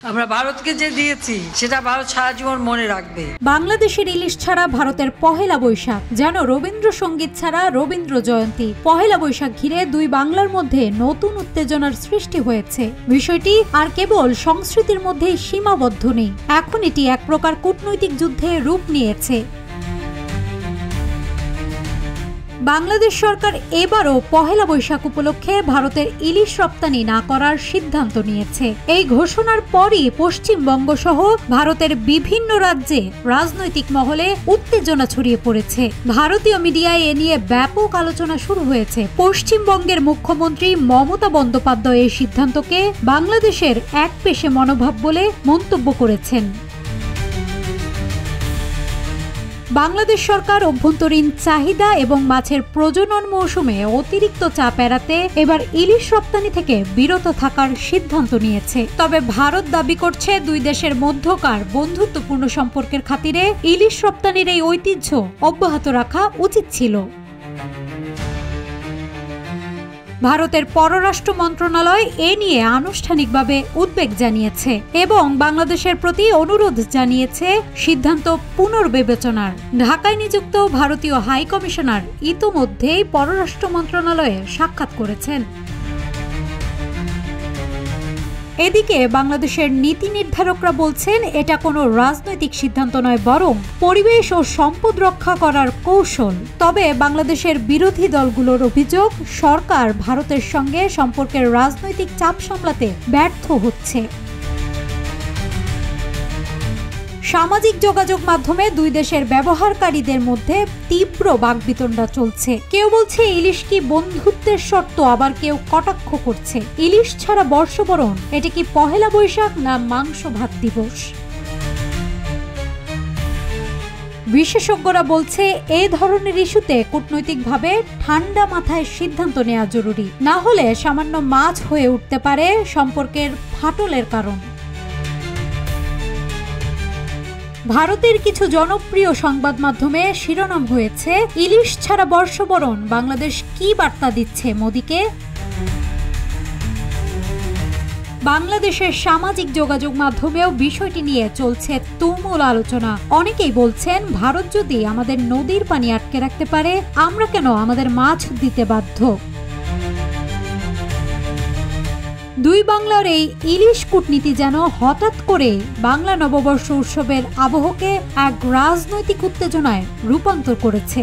আমরা ভারতকে যে দিয়েছি সেটা ভারত সারা জীবন মনে রাখবে। বাংলাদেশের ইলিশ ছাড়া ভারতের পহেলা বৈশাখ যেন রবীন্দ্রসঙ্গীত ছাড়া রবীন্দ্র জয়ন্তী। পহেলা বৈশাখ ঘিরে দুই বাংলার মধ্যে নতুন উত্তেজনার সৃষ্টি হয়েছে। বিষয়টি আর কেবল সংস্কৃতির মধ্যেই সীমাবদ্ধ নেই, এখন এটি এক প্রকার কূটনৈতিক যুদ্ধে রূপ নিয়েছে। বাংলাদেশ সরকার এবারও পহেলা বৈশাখ উপলক্ষে ভারতের ইলিশ রপ্তানি না করার সিদ্ধান্ত নিয়েছে। এই ঘোষণার পরই পশ্চিমবঙ্গ সহ ভারতের বিভিন্ন রাজ্যে রাজনৈতিক মহলে উত্তেজনা ছড়িয়ে পড়েছে। ভারতীয় মিডিয়ায় এ নিয়ে ব্যাপক আলোচনা শুরু হয়েছে। পশ্চিমবঙ্গের মুখ্যমন্ত্রী মমতা বন্দ্যোপাধ্যায় এই সিদ্ধান্তকে বাংলাদেশের একপেশে মনোভাব বলে মন্তব্য করেছেন। বাংলাদেশ সরকার অভ্যন্তরীণ চাহিদা এবং মাছের প্রজনন মৌসুমে অতিরিক্ত চাপ এড়াতে এবার ইলিশ রপ্তানি থেকে বিরত থাকার সিদ্ধান্ত নিয়েছে। তবে ভারত দাবি করছে দুই দেশের মধ্যকার বন্ধুত্বপূর্ণ সম্পর্কের খাতিরে ইলিশ রপ্তানির এই ঐতিহ্য অব্যাহত রাখা উচিত ছিল। ভারতের পররাষ্ট্র মন্ত্রণালয় এ নিয়ে আনুষ্ঠানিকভাবে উদ্বেগ জানিয়েছে এবং বাংলাদেশের প্রতি অনুরোধ জানিয়েছে সিদ্ধান্ত পুনর্বিবেচনার। ঢাকায় নিযুক্ত ভারতীয় হাই কমিশনার ইতোমধ্যেই পররাষ্ট্র মন্ত্রণালয়ে সাক্ষাৎ করেছেন। এদিকে বাংলাদেশের নীতি নির্ধারকরা বলছেন এটা কোনো রাজনৈতিক সিদ্ধান্ত নয়, বরং পরিবেশ ও সম্পদ রক্ষা করার কৌশল। তবে বাংলাদেশের বিরোধী দলগুলোর অভিযোগ সরকার ভারতের সঙ্গে সম্পর্কের রাজনৈতিক চাপ সামলাতে ব্যর্থ হচ্ছে। সামাজিক যোগাযোগ মাধ্যমে দুই দেশের ব্যবহারকারীদের মধ্যে তীব্র বাকবিতণ্ডা চলছে। কেউ বলছে ইলিশ কি বন্ধুত্বের শর্ত, আবার কেউ কটাক্ষ করছে ইলিশ ছাড়া বর্ষবরণ, এটা কি পহেলা বৈশাখ না মাংস ভাত দিবস। বিশেষজ্ঞরা বলছে এ ধরনের ইস্যুতে কূটনৈতিকভাবে ঠান্ডা মাথায় সিদ্ধান্ত নেওয়া জরুরি, না হলে সামান্য মাছ হয়ে উঠতে পারে সম্পর্কের ফাটলের কারণ। ভারতের কিছু জনপ্রিয় সংবাদ মাধ্যমে শিরোনাম হয়েছে ইলিশ ছাড়া বর্ষবরণ, বাংলাদেশ কি বার্তা দিচ্ছে মোদিকে। বাংলাদেশের সামাজিক যোগাযোগ মাধ্যমেও বিষয়টি নিয়ে চলছে তুমুল আলোচনা। অনেকেই বলছেন ভারত যদি আমাদের নদীর পানি আটকে রাখতে পারে, আমরা কেন আমাদের মাছ দিতে বাধ্য। দুই বাংলার এই ইলিশ কূটনীতি যেন হঠাৎ করে বাংলা নববর্ষ উৎসবের আবহকে এক রাজনৈতিক উত্তেজনায় রূপান্তর করেছে।